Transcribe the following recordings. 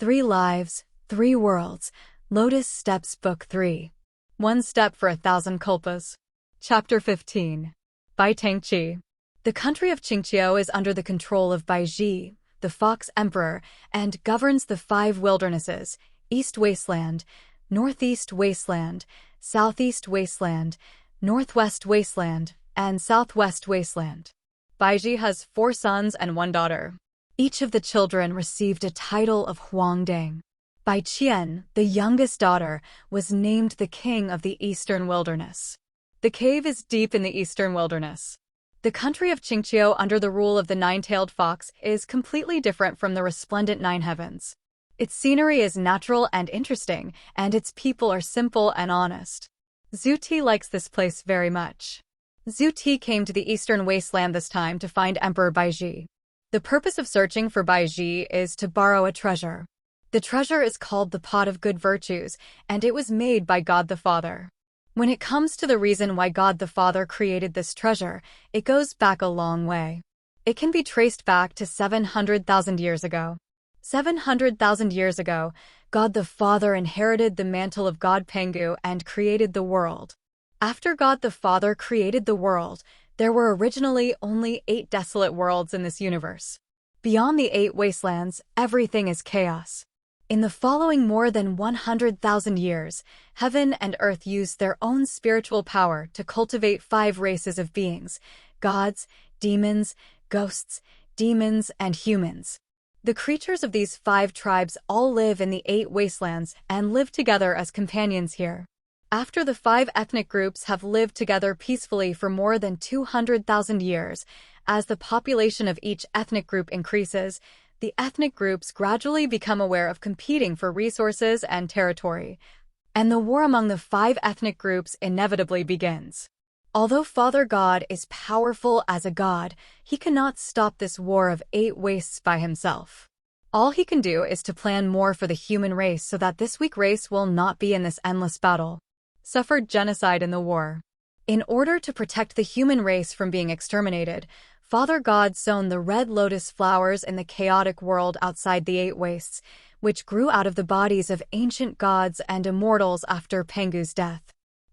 3 Lives, 3 Worlds, Lotus Steps Book 3. 1 Step for 1,000 Kalpas. Chapter 15. By Tangqi. The country of Qingqiu is under the control of Baiji, the Fox Emperor, and governs the 5 wildernesses: East Wasteland, Northeast Wasteland, Southeast Wasteland, Northwest Wasteland, and Southwest Wasteland. Baiji has 4 sons and 1 daughter. Each of the children received a title of Huangdang. Bai Qian, the youngest daughter, was named the king of the Eastern Wilderness. The cave is deep in the Eastern Wilderness. The country of Qingqiu under the rule of the 9-tailed fox is completely different from the resplendent 9 heavens. Its scenery is natural and interesting, and its people are simple and honest. Zhu Ti likes this place very much. Zhu Ti came to the Eastern Wasteland this time to find Emperor Baiji. The purpose of searching for Baiji is to borrow a treasure. The treasure is called the Pot of Good Virtues, and it was made by God the Father. When it comes to the reason why God the Father created this treasure, it goes back a long way. It can be traced back to 700,000 years ago. 700,000 years ago, God the Father inherited the mantle of God Pangu and created the world. After God the Father created the world, there were originally only 8 desolate worlds in this universe. Beyond the 8 wastelands, everything is chaos. In the following more than 100,000 years, heaven and earth used their own spiritual power to cultivate 5 races of beings: gods, demons, ghosts, demons, and humans. The creatures of these 5 tribes all live in the 8 wastelands and live together as companions here. After the 5 ethnic groups have lived together peacefully for more than 200,000 years, as the population of each ethnic group increases, the ethnic groups gradually become aware of competing for resources and territory, and the war among the 5 ethnic groups inevitably begins. Although Father God is powerful as a god, he cannot stop this war of 8 wastes by himself. All he can do is to plan more for the human race so that this weak race will not be in this endless battle. Suffered genocide in the war. In order to protect the human race from being exterminated, Father God sown the red lotus flowers in the chaotic world outside the 8 wastes, which grew out of the bodies of ancient gods and immortals after Pangu's death.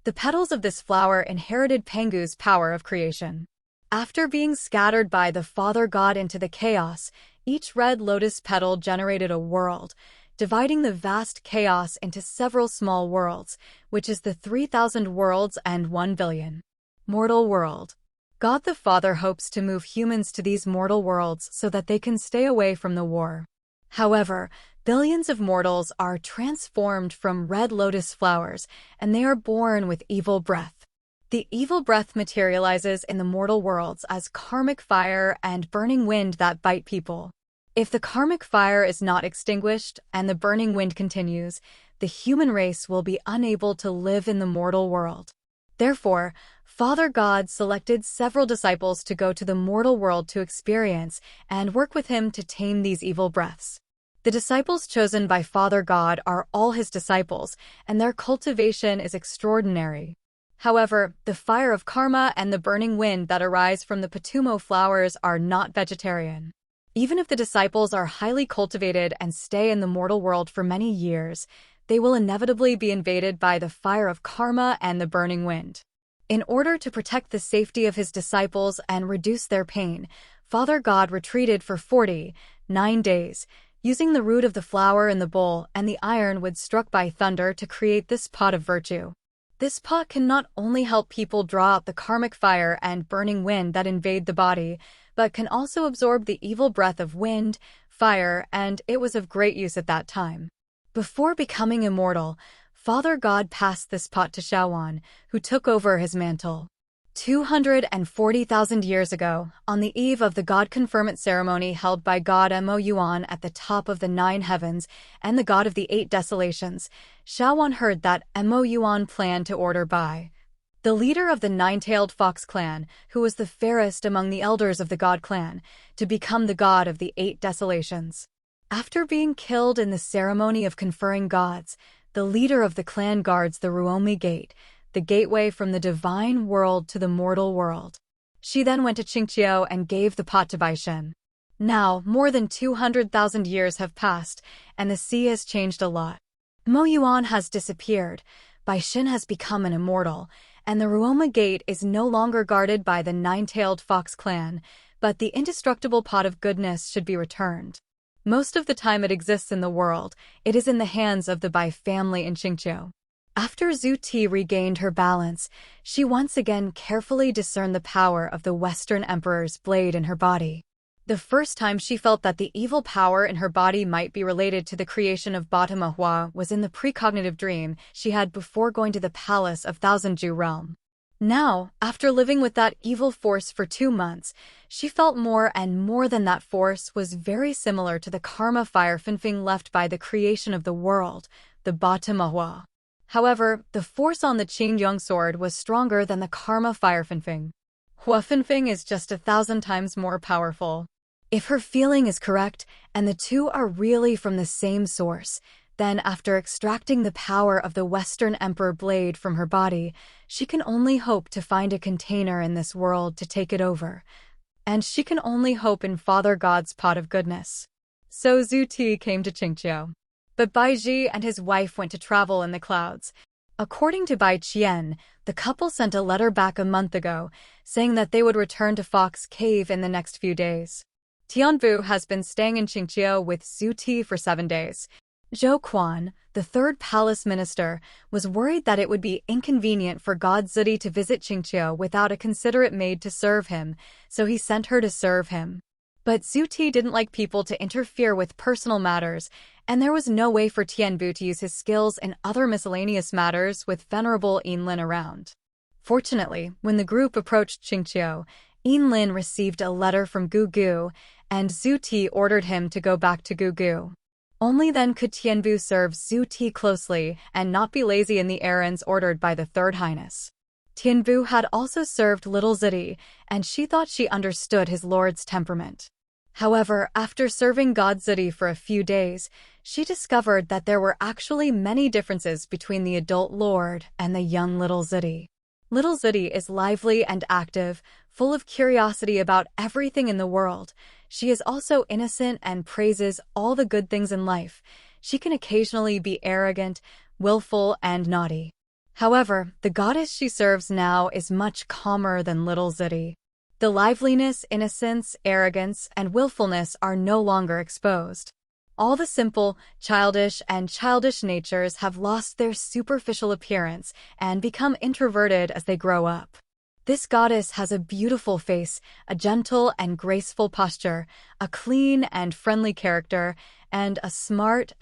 The petals of this flower inherited Pangu's power of creation. After being scattered by the Father God into the chaos, each red lotus petal generated a world, dividing the vast chaos into several small worlds, which is the 3,000 worlds and 1 billion. Mortal world. God the Father hopes to move humans to these mortal worlds so that they can stay away from the war. However, billions of mortals are transformed from red lotus flowers, and they are born with evil breath. The evil breath materializes in the mortal worlds as karmic fire and burning wind that bite people. If the karmic fire is not extinguished and the burning wind continues, the human race will be unable to live in the mortal world. Therefore, Father God selected several disciples to go to the mortal world to experience and work with him to tame these evil breaths. The disciples chosen by Father God are all his disciples, and their cultivation is extraordinary. However, the fire of karma and the burning wind that arise from the Patumo flowers are not vegetarian. Even if the disciples are highly cultivated and stay in the mortal world for many years, they will inevitably be invaded by the fire of karma and the burning wind. In order to protect the safety of his disciples and reduce their pain, Father God retreated for 49 days, using the root of the flower in the bowl and the ironwood struck by thunder to create this pot of virtue. This pot can not only help people draw out the karmic fire and burning wind that invade the body, but can also absorb the evil breath of wind, fire, and it was of great use at that time. Before becoming immortal, Father God passed this pot to Shaowan, who took over his mantle. 240,000 years ago, on the eve of the God conferment ceremony held by God Mo Yuan at the top of the 9 heavens and the God of the 8 desolations, Shaowan heard that Mo Yuan planned to order Bai, the leader of the 9-tailed fox clan, who was the fairest among the elders of the God clan, to become the God of the 8 desolations. After being killed in the ceremony of conferring gods, the leader of the clan guards the Ruomi Gate, the gateway from the divine world to the mortal world. She then went to Qingqiu and gave the pot to Baishen. Now, more than 200,000 years have passed, and the sea has changed a lot. Mo Yuan has disappeared, Bai Xin has become an immortal, and the Ruoma Gate is no longer guarded by the nine-tailed fox clan, but the indestructible pot of goodness should be returned. Most of the time it exists in the world, it is in the hands of the Bai family in Qingqiu. After Zhu Ti regained her balance, she once again carefully discerned the power of the Western Emperor's blade in her body. The first time she felt that the evil power in her body might be related to the creation of Bottom Hua was in the precognitive dream she had before going to the palace of Thousand Ju realm. Now, after living with that evil force for 2 months, she felt more and more than that force was very similar to the karma fire Finfeng left by the creation of the world, the Bottom Hua. However, the force on the Qingyong sword was stronger than the karma fire Finfeng. Hua Finfeng is just 1,000 times more powerful. If her feeling is correct, and the two are really from the same source, then after extracting the power of the Western Emperor blade from her body, she can only hope to find a container in this world to take it over. And she can only hope in Father God's pot of goodness. So Zhu Ti came to Qingqiu. But Bai Ji and his wife went to travel in the clouds. According to Bai Qian, the couple sent a letter back a month ago, saying that they would return to Fox Cave in the next few days. Tianbu has been staying in Qingqiu with Zhu Ti for 7 days. Zhou Quan, the third palace minister, was worried that it would be inconvenient for God Zudi to visit Qingqiu without a considerate maid to serve him, so he sent her to serve him. But Zhu Ti didn't like people to interfere with personal matters, and there was no way for Tianbu to use his skills in other miscellaneous matters with Venerable Yinlin around. Fortunately, when the group approached Qingqiu, Yinlin received a letter from Gugu, and Zhu Ti ordered him to go back to Gugu. Only then could Tianbu serve Zhu Ti closely and not be lazy in the errands ordered by the Third Highness. Tianbu had also served little Zidi, and she thought she understood his lord's temperament. However, after serving God Zidi for a few days, she discovered that there were actually many differences between the adult lord and the young little Zidi. Little Zidi is lively and active, full of curiosity about everything in the world. She is also innocent and praises all the good things in life. She can occasionally be arrogant, willful, and naughty. However, the goddess she serves now is much calmer than little Zidi. The liveliness, innocence, arrogance, and willfulness are no longer exposed. All the simple, childish natures have lost their superficial appearance and become introverted as they grow up. This goddess has a beautiful face, a gentle and graceful posture, a clean and friendly character, and a smart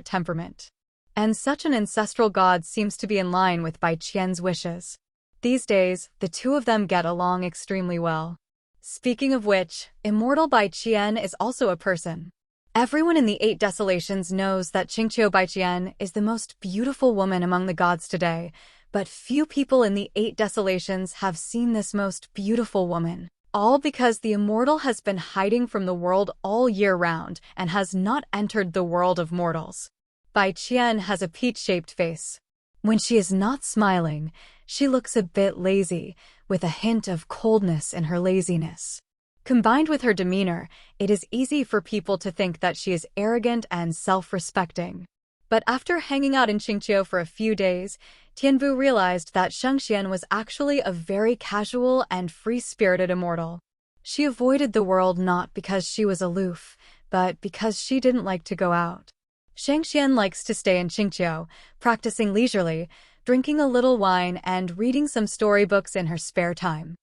temperament. And such an ancestral god seems to be in line with Bai Qian's wishes. These days, the two of them get along extremely well. Speaking of which, immortal Bai Qian is also a person. Everyone in the 8 Desolations knows that Qingqiu Bai Qian is the most beautiful woman among the gods today, but few people in the 8 Desolations have seen this most beautiful woman. All because the immortal has been hiding from the world all year round and has not entered the world of mortals. Bai Qian has a peach-shaped face. When she is not smiling, she looks a bit lazy, with a hint of coldness in her laziness. Combined with her demeanor, it is easy for people to think that she is arrogant and self-respecting. But after hanging out in Qingqiu for a few days, Tianbu realized that Shengxian was actually a very casual and free-spirited immortal. She avoided the world not because she was aloof, but because she didn't like to go out. Shengxian likes to stay in Qingqiu, practicing leisurely, drinking a little wine and reading some storybooks in her spare time.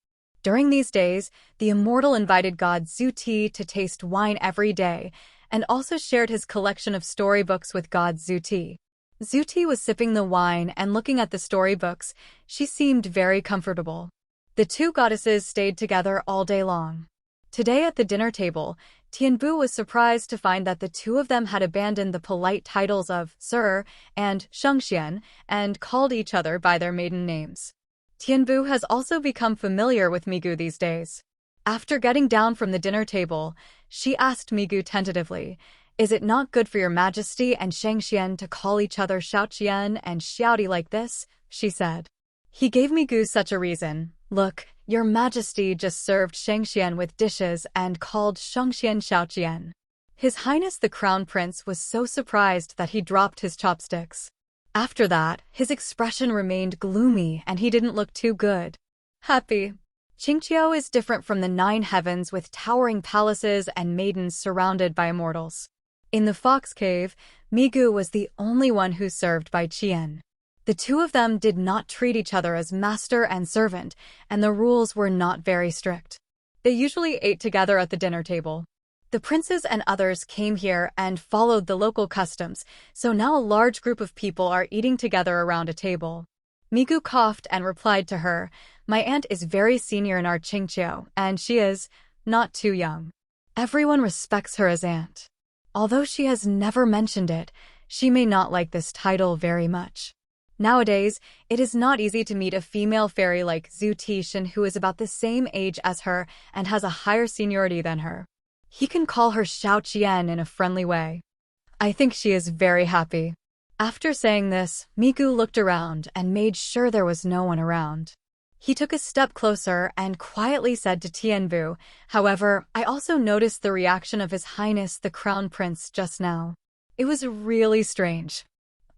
During these days, the immortal invited god Zhu Ti to taste wine every day, and also shared his collection of storybooks with god Zhu Ti. Zhu Ti was sipping the wine and looking at the storybooks. She seemed very comfortable. The two goddesses stayed together all day long. Today at the dinner table, Tianbu was surprised to find that the two of them had abandoned the polite titles of Sir and Shengxian and called each other by their maiden names. Tianbu has also become familiar with Migu these days. After getting down from the dinner table, she asked Migu tentatively, "Is it not good for your majesty and Shengxian to call each other Xiaoqian and Xiaodi like this?" she said. He gave Migu such a reason. "Look, "Your Majesty just served Shangxian with dishes and called Shangxian Xiaoqian." His Highness the Crown Prince was so surprised that he dropped his chopsticks. After that, his expression remained gloomy and he didn't look too good. Happy. Qingqiu is different from the 9 heavens with towering palaces and maidens surrounded by immortals. In the Fox Cave, Migu was the only one who served by Qian. The two of them did not treat each other as master and servant, and the rules were not very strict. They usually ate together at the dinner table. The princes and others came here and followed the local customs, so now a large group of people are eating together around a table. Migu coughed and replied to her, "My aunt is very senior in our Qingqiu, and she is not too young. Everyone respects her as aunt. Although she has never mentioned it, she may not like this title very much." Nowadays, it is not easy to meet a female fairy like Zhu Tishan who is about the same age as her and has a higher seniority than her. He can call her Xiao Qian in a friendly way. I think she is very happy. After saying this, Migu looked around and made sure there was no one around. He took a step closer and quietly said to Tianbu, "However, I also noticed the reaction of His Highness the Crown Prince just now. It was really strange.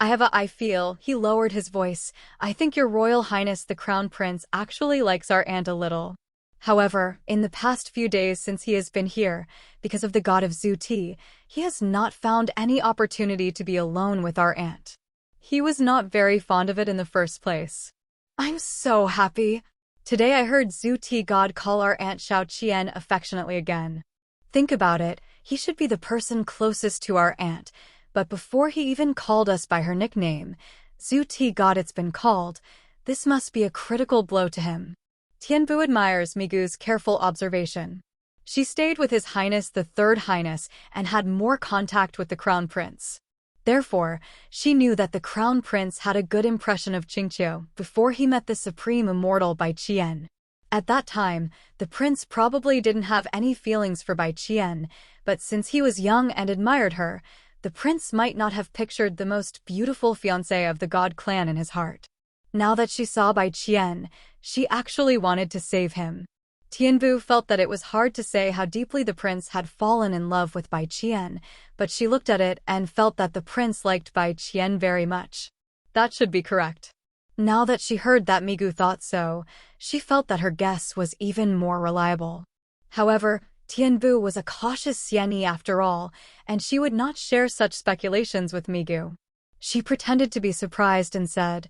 I feel," he lowered his voice, "I think your Royal Highness the Crown Prince actually likes our aunt a little. However, in the past few days since he has been here, because of the god of Zhu Ti, he has not found any opportunity to be alone with our aunt. He was not very fond of it in the first place. I'm so happy. Today I heard Zhu Ti god call our aunt Xiao Qian affectionately again. Think about it, he should be the person closest to our aunt, but before he even called us by her nickname, Zhu Ti god it's been called. This must be a critical blow to him." Tianbu admires Migu's careful observation. She stayed with His Highness the Third Highness and had more contact with the Crown Prince. Therefore, she knew that the Crown Prince had a good impression of Qingqiu before he met the Supreme Immortal Bai Qian. At that time, the prince probably didn't have any feelings for Bai Qian, but since he was young and admired her, the prince might not have pictured the most beautiful fiancée of the God clan in his heart. Now that she saw Bai Qian, she actually wanted to save him. Tianbu felt that it was hard to say how deeply the prince had fallen in love with Bai Qian, but she looked at it and felt that the prince liked Bai Qian very much. That should be correct. Now that she heard that Migu thought so, she felt that her guess was even more reliable. However, Tianbu was a cautious Xianyi after all, and she would not share such speculations with Migu. She pretended to be surprised and said,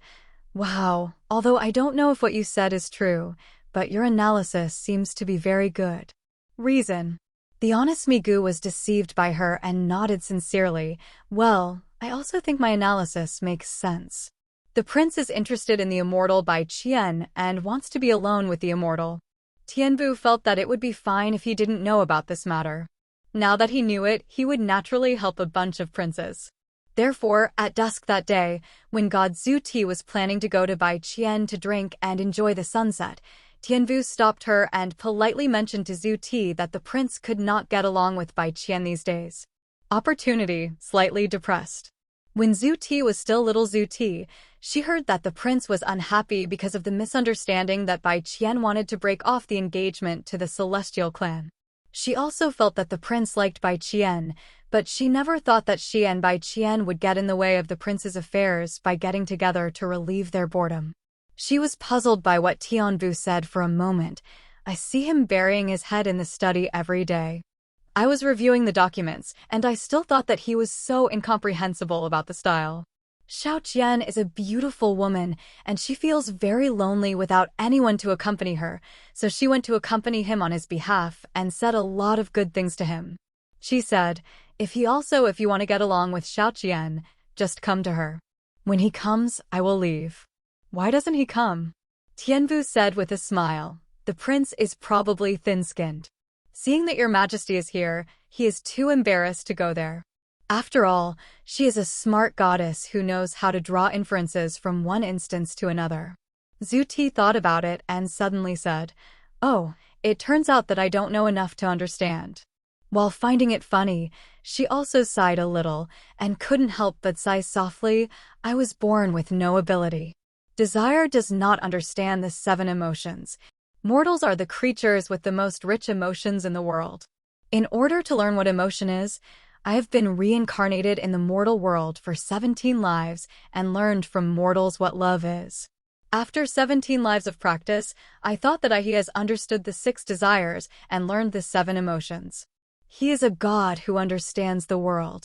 "Wow, although I don't know if what you said is true, but your analysis seems to be very good." Reason. The honest Migu was deceived by her and nodded sincerely. "Well, I also think my analysis makes sense. The prince is interested in the immortal Bai Qian and wants to be alone with the immortal." Tianbu felt that it would be fine if he didn't know about this matter. Now that he knew it, he would naturally help a bunch of princes. Therefore, at dusk that day, when God Zhu Ti was planning to go to Bai Qian to drink and enjoy the sunset, Tianbu stopped her and politely mentioned to Zhu Ti that the prince could not get along with Bai Qian these days. Opportunity, slightly depressed. When Zhu Ti was still little Zhu Ti, she heard that the prince was unhappy because of the misunderstanding that Bai Qian wanted to break off the engagement to the Celestial clan. She also felt that the prince liked Bai Qian, but she never thought that she and Bai Qian would get in the way of the prince's affairs by getting together to relieve their boredom. She was puzzled by what Tianbu said for a moment. "I see him burying his head in the study every day." I was reviewing the documents, and I still thought that he was so incomprehensible about the style. Xiao Qian is a beautiful woman, and she feels very lonely without anyone to accompany her, so she went to accompany him on his behalf and said a lot of good things to him. She said, if you want to get along with Xiao Qian, just come to her. When he comes, I will leave." "Why doesn't he come?" Tianbu said with a smile. "The prince is probably thin-skinned. Seeing that your majesty is here, he is too embarrassed to go there. After all, she is a smart goddess who knows how to draw inferences from one instance to another." Zhu Ti thought about it and suddenly said, "Oh, it turns out that I don't know enough to understand." While finding it funny, she also sighed a little and couldn't help but sigh softly. "I was born with no ability. Desire does not understand the 7 emotions. Mortals are the creatures with the most rich emotions in the world. In order to learn what emotion is, I have been reincarnated in the mortal world for 17 lives and learned from mortals what love is. After 17 lives of practice, I thought that he has understood the 6 desires and learned the 7 emotions. He is a god who understands the world.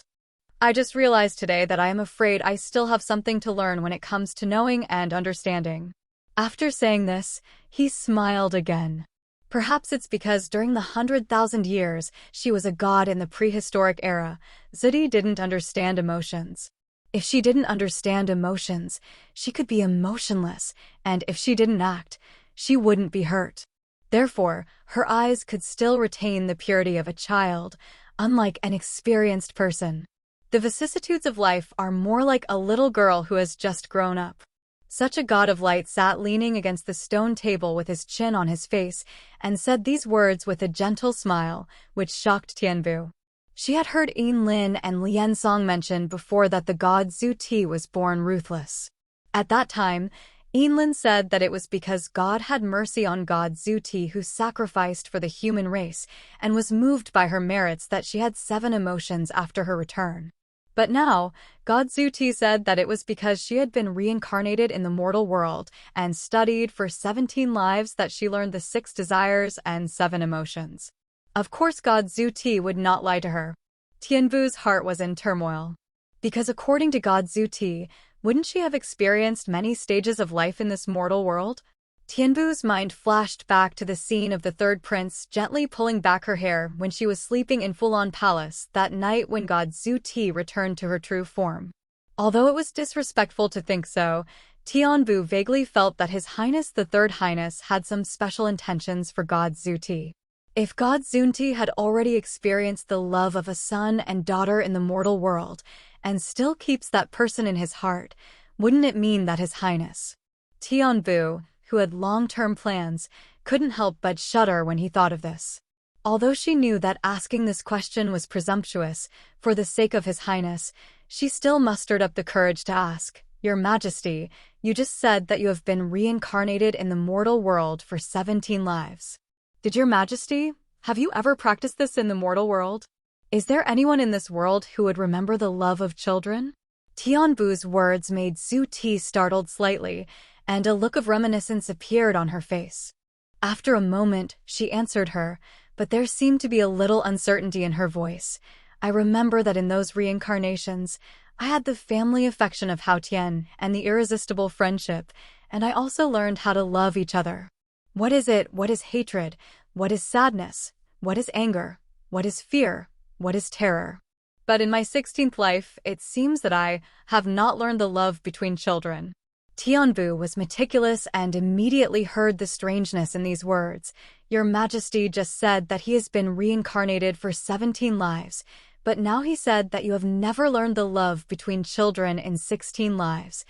I just realized today that I am afraid I still have something to learn when it comes to knowing and understanding. After saying this, he smiled again. Perhaps it's because during the 100,000 years she was a god in the prehistoric era, Zudi didn't understand emotions. If she didn't understand emotions, she could be emotionless, and if she didn't act, she wouldn't be hurt. Therefore, her eyes could still retain the purity of a child, unlike an experienced person. The vicissitudes of life are more like a little girl who has just grown up. Such a god of light sat leaning against the stone table with his chin on his face and said these words with a gentle smile, which shocked Tianbu. She had heard Yin Lin and Lian Song mention before that the god Zhu Ti was born ruthless. At that time, Yin Lin said that it was because God had mercy on god Zhu Ti who sacrificed for the human race and was moved by her merits that she had 7 emotions after her return. But now, God Zhu Ti said that it was because she had been reincarnated in the mortal world and studied for 17 lives that she learned the 6 desires and 7 emotions. Of course God Zhu Ti would not lie to her. Tianbu's heart was in turmoil. Because according to God Zhu Ti, wouldn't she have experienced many stages of life in this mortal world? Tianbu's mind flashed back to the scene of the third prince gently pulling back her hair when she was sleeping in Fulon Palace that night when god Zhu Ti returned to her true form. Although it was disrespectful to think so, Tianbu vaguely felt that His Highness the Third Highness had some special intentions for god Zhu Ti. If god Zhu Ti had already experienced the love of a son and daughter in the mortal world, and still keeps that person in his heart, wouldn't it mean that His Highness Tianbu, who had long-term plans, couldn't help but shudder when he thought of this. Although she knew that asking this question was presumptuous, for the sake of His Highness, she still mustered up the courage to ask, Your Majesty, you just said that you have been reincarnated in the mortal world for 17 lives. Did Your Majesty, have you ever practiced this in the mortal world? Is there anyone in this world who would remember the love of children? Tianbu's words made Zhu Ti startled slightly, and a look of reminiscence appeared on her face. After a moment, she answered her, but there seemed to be a little uncertainty in her voice. I remember that in those reincarnations, I had the family affection of Hao Tian and the irresistible friendship, and I also learned how to love each other. What is it? What is hatred? What is sadness? What is anger? What is fear? What is terror? But in my 16th life, it seems that I have not learned the love between children. Tianbu was meticulous and immediately heard the strangeness in these words. Your Majesty just said that he has been reincarnated for 17 lives, but now he said that you have never learned the love between children in 16 lives.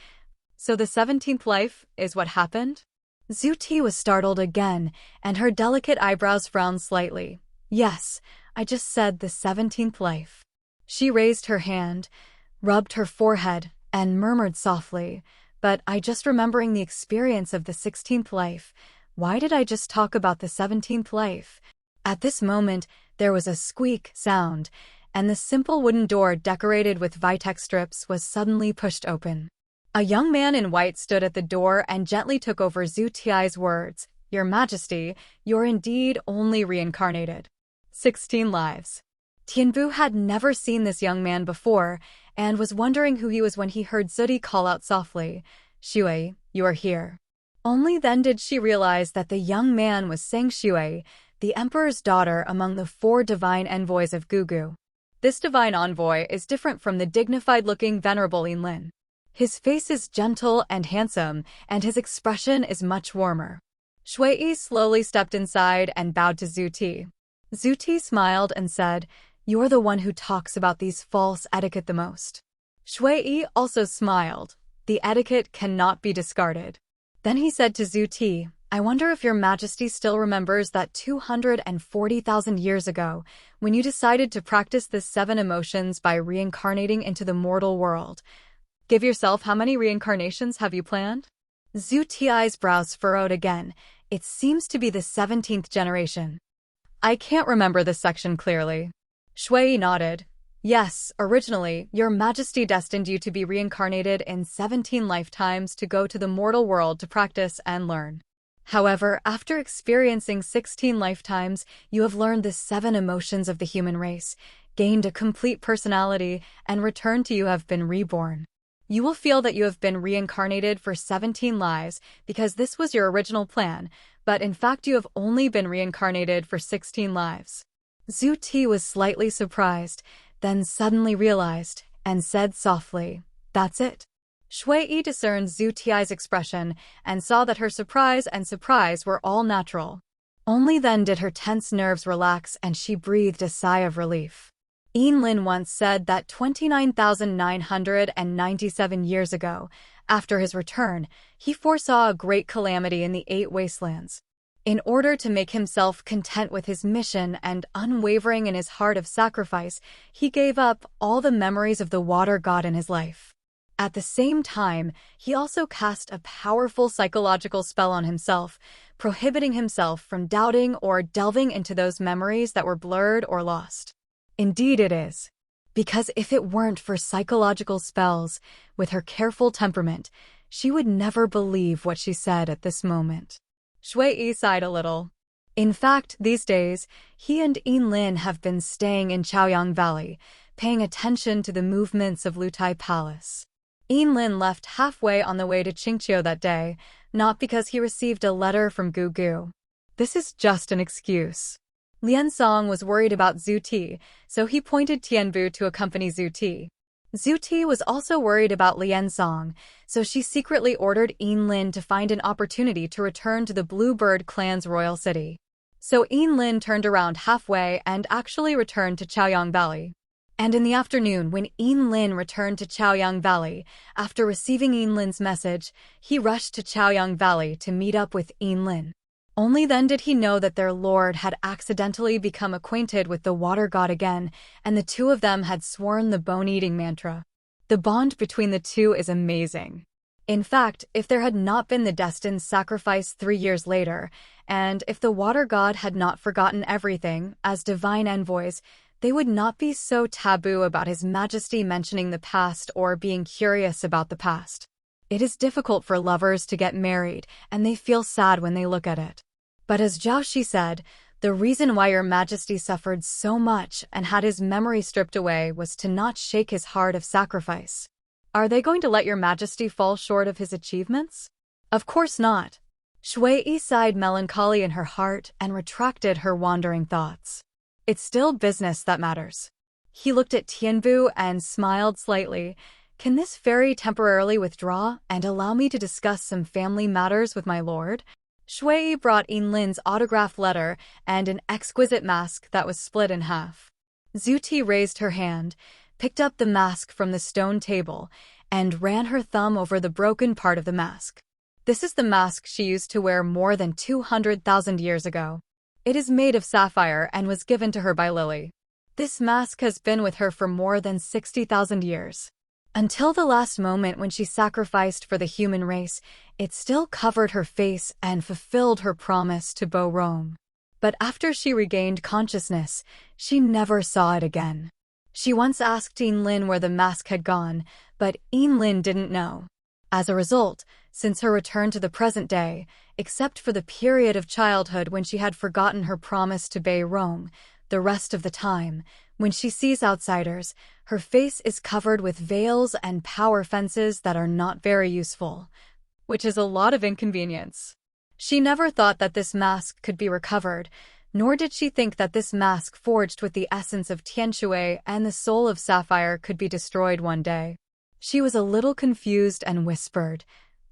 So the 17th life is what happened? Zhu Ti was startled again, and her delicate eyebrows frowned slightly. Yes, I just said the 17th life. She raised her hand, rubbed her forehead, and murmured softly, But I just remembering the experience of the 16th life. Why did I just talk about the 17th life? At this moment, there was a squeak sound, and the simple wooden door decorated with Vitex strips was suddenly pushed open. A young man in white stood at the door and gently took over Zhu Ti's words. Your Majesty, you're indeed only reincarnated. 16 lives. Tianbu had never seen this young man before, and was wondering who he was when he heard Zudi call out softly, Xue, you are here. Only then did she realize that the young man was Sang Xue, the emperor's daughter among the 4 divine envoys of Gugu. This divine envoy is different from the dignified-looking venerable Yin Lin. His face is gentle and handsome, and his expression is much warmer. Xue slowly stepped inside and bowed to Zhu Ti. Zhu Ti smiled and said, You're the one who talks about these false etiquette the most. Xue also smiled. The etiquette cannot be discarded. Then he said to Zhu Ti, I wonder if Your Majesty still remembers that 240,000 years ago, when you decided to practice the 7 emotions by reincarnating into the mortal world. Give yourself how many reincarnations have you planned? Zhu Ti's brows furrowed again, It seems to be the 17th generation. I can't remember this section clearly. Shui nodded. Yes, originally, Your Majesty destined you to be reincarnated in 17 lifetimes to go to the mortal world to practice and learn. However, after experiencing 16 lifetimes, you have learned the 7 emotions of the human race, gained a complete personality, and returned to you have been reborn. You will feel that you have been reincarnated for 17 lives because this was your original plan, but in fact you have only been reincarnated for 16 lives. Zhu Ti was slightly surprised, then suddenly realized, and said softly, "That's it." Shui Yi discerned Zhu Ti's expression and saw that her surprise were all natural. Only then did her tense nerves relax and she breathed a sigh of relief. Yin Lin once said that 29,997 years ago, after his return, he foresaw a great calamity in the 8 wastelands. In order to make himself content with his mission and unwavering in his heart of sacrifice, he gave up all the memories of the water god in his life. At the same time, he also cast a powerful psychological spell on himself, prohibiting himself from doubting or delving into those memories that were blurred or lost. Indeed it is. Because if it weren't for psychological spells, with her careful temperament, she would never believe what she said at this moment. Shui Yi sighed a little. In fact, these days, he and Yin Lin have been staying in Chaoyang Valley, paying attention to the movements of Lutai Palace. Yin Lin left halfway on the way to Qingqiu that day, not because he received a letter from Gugu. This is just an excuse. Lian Song was worried about Zhu Ti, so he pointed Tianbu to accompany Zhu Ti. Zhu Ti was also worried about Lian Song, so she secretly ordered Yin Lin to find an opportunity to return to the Bluebird clan's royal city. So Yin Lin turned around halfway and actually returned to Chaoyang Valley. And in the afternoon, when Yin Lin returned to Chaoyang Valley, after receiving Yin Lin's message, he rushed to Chaoyang Valley to meet up with Yin Lin. Only then did he know that their lord had accidentally become acquainted with the water god again, and the two of them had sworn the bone-eating mantra. The bond between the two is amazing. In fact, if there had not been the destined sacrifice 3 years later, and if the water god had not forgotten everything, as divine envoys, they would not be so taboo about His Majesty mentioning the past or being curious about the past. It is difficult for lovers to get married, and they feel sad when they look at it. But as Zhao Shi said, the reason why Your Majesty suffered so much and had his memory stripped away was to not shake his heart of sacrifice. Are they going to let Your Majesty fall short of his achievements? Of course not. Shui Yi sighed melancholy in her heart and retracted her wandering thoughts. It's still business that matters. He looked at Tianbu and smiled slightly. Can this fairy temporarily withdraw and allow me to discuss some family matters with my lord? Shui Yi brought Yin Lin's autograph letter and an exquisite mask that was split in half. Zhu Ti raised her hand, picked up the mask from the stone table, and ran her thumb over the broken part of the mask. This is the mask she used to wear more than 200,000 years ago. It is made of sapphire and was given to her by Lily. This mask has been with her for more than 60,000 years. Until the last moment when she sacrificed for the human race, it still covered her face and fulfilled her promise to Bo Rong. But after she regained consciousness, she never saw it again. She once asked Yin Lin where the mask had gone, but Yin Lin didn't know. As a result, since her return to the present day, except for the period of childhood when she had forgotten her promise to Bei Rong, the rest of the time, when she sees outsiders, her face is covered with veils and power fences that are not very useful, which is a lot of inconvenience. She never thought that this mask could be recovered, nor did she think that this mask forged with the essence of Tianshui and the soul of sapphire could be destroyed one day. She was a little confused and whispered,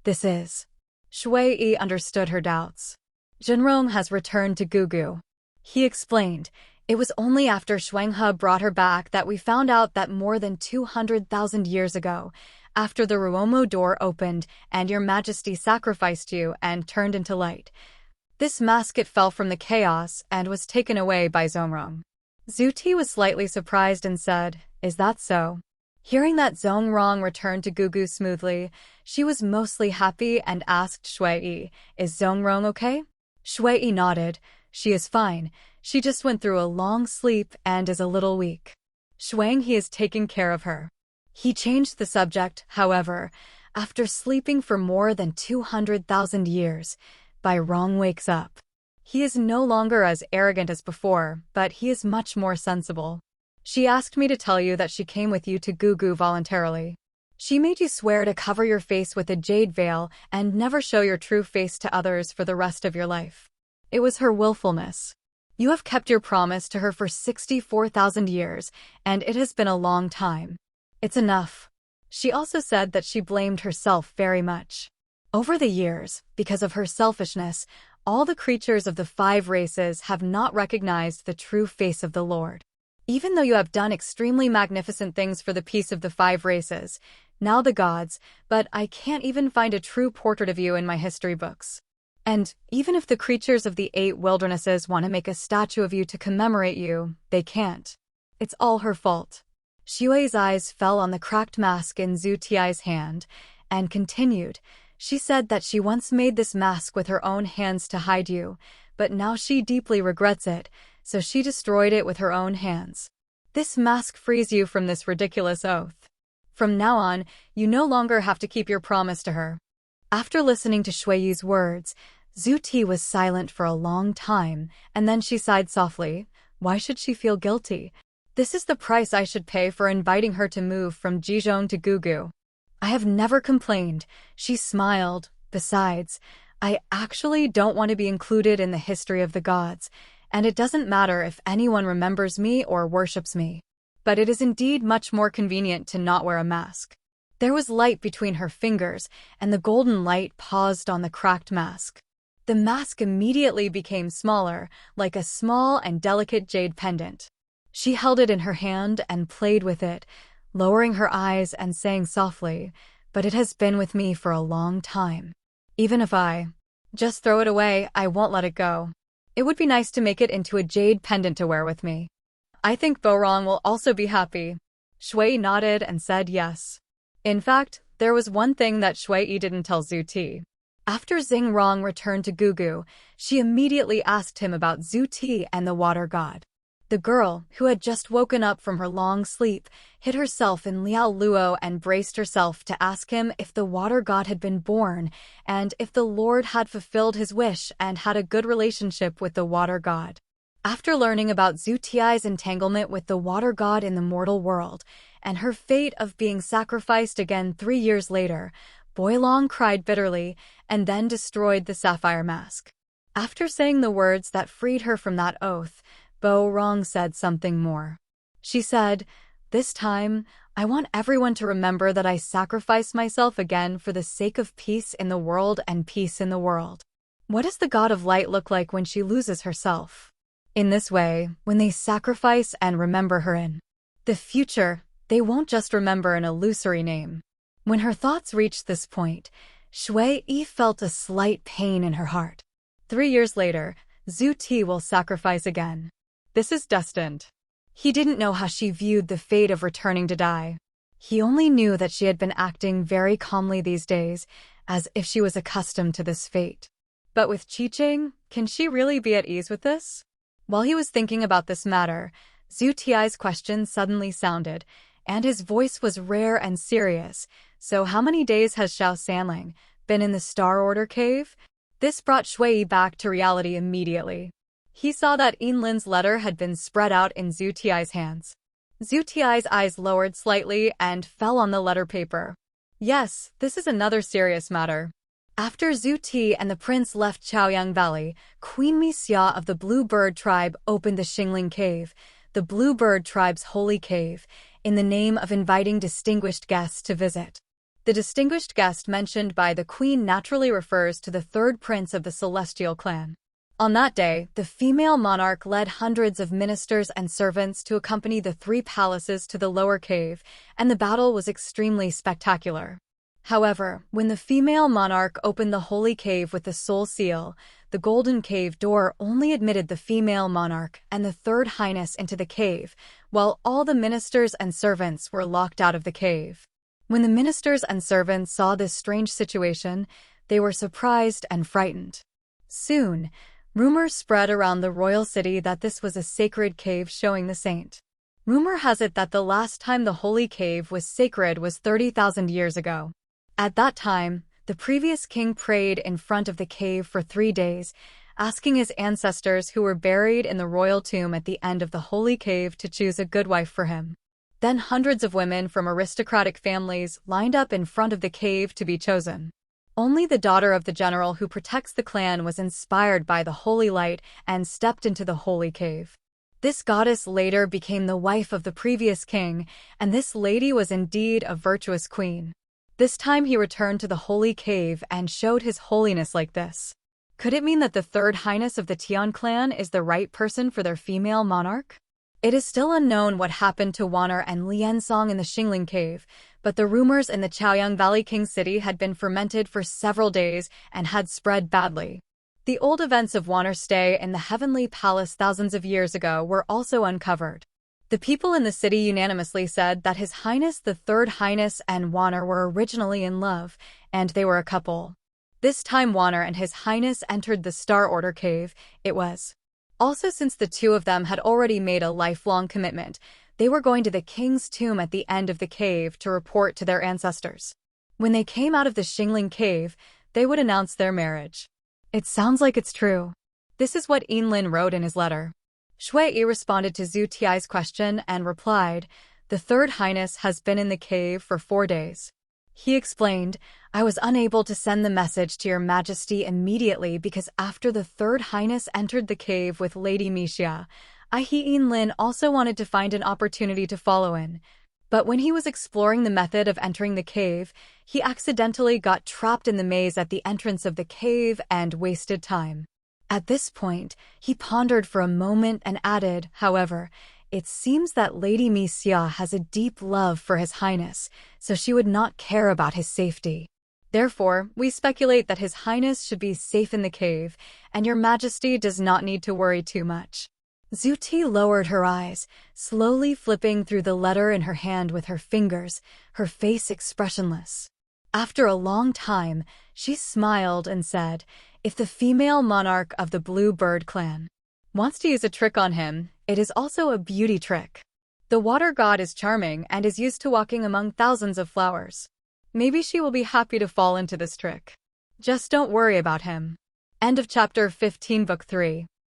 "This is." Shui Yi understood her doubts. Zhenrong has returned to Gugu. He explained, "It was only after Shuanghe brought her back that we found out that more than 200,000 years ago, after the Ruomo door opened and Your Majesty sacrificed you and turned into light, this mask it fell from the chaos and was taken away by Zhongrong." Zhu Ti was slightly surprised and said, "Is that so?" Hearing that Zhongrong returned to Gugu smoothly, she was mostly happy and asked Shui Yi, "Is Zhongrong okay?" Shui nodded. She is fine. She just went through a long sleep and is a little weak. Shuang he is taking care of her. He changed the subject, however, after sleeping for more than 200,000 years. Bai Rong wakes up. He is no longer as arrogant as before, but he is much more sensible. She asked me to tell you that she came with you to Gugu voluntarily. She made you swear to cover your face with a jade veil and never show your true face to others for the rest of your life. It was her willfulness. You have kept your promise to her for 64,000 years, and it has been a long time. It's enough. She also said that she blamed herself very much. Over the years, because of her selfishness, all the creatures of the 5 races have not recognized the true face of the Lord. Even though you have done extremely magnificent things for the peace of the 5 races, now the gods, but I can't even find a true portrait of you in my history books. And even if the creatures of the 8 wildernesses want to make a statue of you to commemorate you, they can't. It's all her fault. Xue's eyes fell on the cracked mask in Zhu Tiai's hand, and continued. She said that she once made this mask with her own hands to hide you, but now she deeply regrets it, so she destroyed it with her own hands. This mask frees you from this ridiculous oath. From now on, you no longer have to keep your promise to her. After listening to Shui's words, Zhu Ti was silent for a long time, and then she sighed softly. Why should she feel guilty? This is the price I should pay for inviting her to move from Jizhong to Gugu. I have never complained. She smiled. Besides, I actually don't want to be included in the history of the gods, and it doesn't matter if anyone remembers me or worships me. But it is indeed much more convenient to not wear a mask. There was light between her fingers, and the golden light paused on the cracked mask. The mask immediately became smaller, like a small and delicate jade pendant. She held it in her hand and played with it, lowering her eyes and saying softly, "But it has been with me for a long time. Even if I just throw it away, I won't let it go. It would be nice to make it into a jade pendant to wear with me." I think Borong will also be happy. Shui nodded and said yes. In fact, there was one thing that Shui didn't tell Zhu Ti. After Xingrong returned to Gugu, she immediately asked him about Zhu Ti and the water god. The girl, who had just woken up from her long sleep, hid herself in Liao Luo and braced herself to ask him if the water god had been born and if the Lord had fulfilled his wish and had a good relationship with the water god. After learning about Zhu Tiai's entanglement with the water god in the mortal world, and her fate of being sacrificed again 3 years later, Boilong cried bitterly and then destroyed the sapphire mask. After saying the words that freed her from that oath, Bo Rong said something more. She said, "This time, I want everyone to remember that I sacrificed myself again for the sake of peace in the world and peace in the world." What does the god of light look like when she loses herself? In this way, when they sacrifice and remember her in the future, they won't just remember an illusory name. When her thoughts reached this point, Shui felt a slight pain in her heart. 3 years later, Zhu Ti will sacrifice again. This is destined. He didn't know how she viewed the fate of returning to die. He only knew that she had been acting very calmly these days, as if she was accustomed to this fate. But with Qiqing, can she really be at ease with this? While he was thinking about this matter, Zhu Tiai's question suddenly sounded, and his voice was rare and serious. "So how many days has Xiao Sanling been in the Star Order cave?" This brought Shui back to reality immediately. He saw that Yinlin's letter had been spread out in Zhu Tiai's hands. Zhu Tiai's eyes lowered slightly and fell on the letter paper. Yes, this is another serious matter. After Zhu Ti and the prince left Chaoyang Valley, Queen Mixia of the Blue Bird tribe opened the Xingling Cave, the Blue Bird tribe's holy cave, in the name of inviting distinguished guests to visit. The distinguished guest mentioned by the queen naturally refers to the third prince of the celestial clan. On that day, the female monarch led hundreds of ministers and servants to accompany the 3 palaces to the lower cave, and the battle was extremely spectacular. However, when the female monarch opened the holy cave with the soul seal, the golden cave door only admitted the female monarch and the third highness into the cave, while all the ministers and servants were locked out of the cave. When the ministers and servants saw this strange situation, they were surprised and frightened. Soon, Rumors spread around the royal city that this was a sacred cave showing the saint. Rumor has it that the last time the holy cave was sacred was 30,000 years ago. At that time, the previous king prayed in front of the cave for 3 days, asking his ancestors who were buried in the royal tomb at the end of the holy cave to choose a good wife for him. Then hundreds of women from aristocratic families lined up in front of the cave to be chosen. Only the daughter of the general who protects the clan was inspired by the holy light and stepped into the holy cave. This goddess later became the wife of the previous king, and this lady was indeed a virtuous queen. This time he returned to the holy cave and showed his holiness like this. Could it mean that the third highness of the Tian clan is the right person for their female monarch? It is still unknown what happened to Waner and Liansong in the Xingling cave, but the rumors in the Chaoyang Valley King City had been fermented for several days and had spread badly. The old events of Waner's stay in the Heavenly Palace thousands of years ago were also uncovered. The people in the city unanimously said that His Highness the Third Highness and Waner were originally in love, and they were a couple. This time Waner and His Highness entered the Star Order Cave. It was also, since the two of them had already made a lifelong commitment, they were going to the king's tomb at the end of the cave to report to their ancestors. When they came out of the Xingling cave, they would announce their marriage. It sounds like it's true. This is what Yinlin wrote in his letter. Shui Yi responded to Zhu Tiai's question and replied, "The Third Highness has been in the cave for 4 days." He explained, "I was unable to send the message to your majesty immediately because after the Third Highness entered the cave with Lady Mixia, Yinlin also wanted to find an opportunity to follow in. But when he was exploring the method of entering the cave, he accidentally got trapped in the maze at the entrance of the cave and wasted time." At this point, he pondered for a moment and added, "However, it seems that Lady Mixia has a deep love for His Highness, so she would not care about his safety. Therefore, we speculate that His Highness should be safe in the cave, and your majesty does not need to worry too much." Zhu Ti lowered her eyes, slowly flipping through the letter in her hand with her fingers, her face expressionless. After a long time, she smiled and said, "If the female monarch of the Blue Bird clan wants to use a trick on him, it is also a beauty trick. The water god is charming and is used to walking among thousands of flowers. Maybe she will be happy to fall into this trick. Just don't worry about him." End of chapter 15, book 3.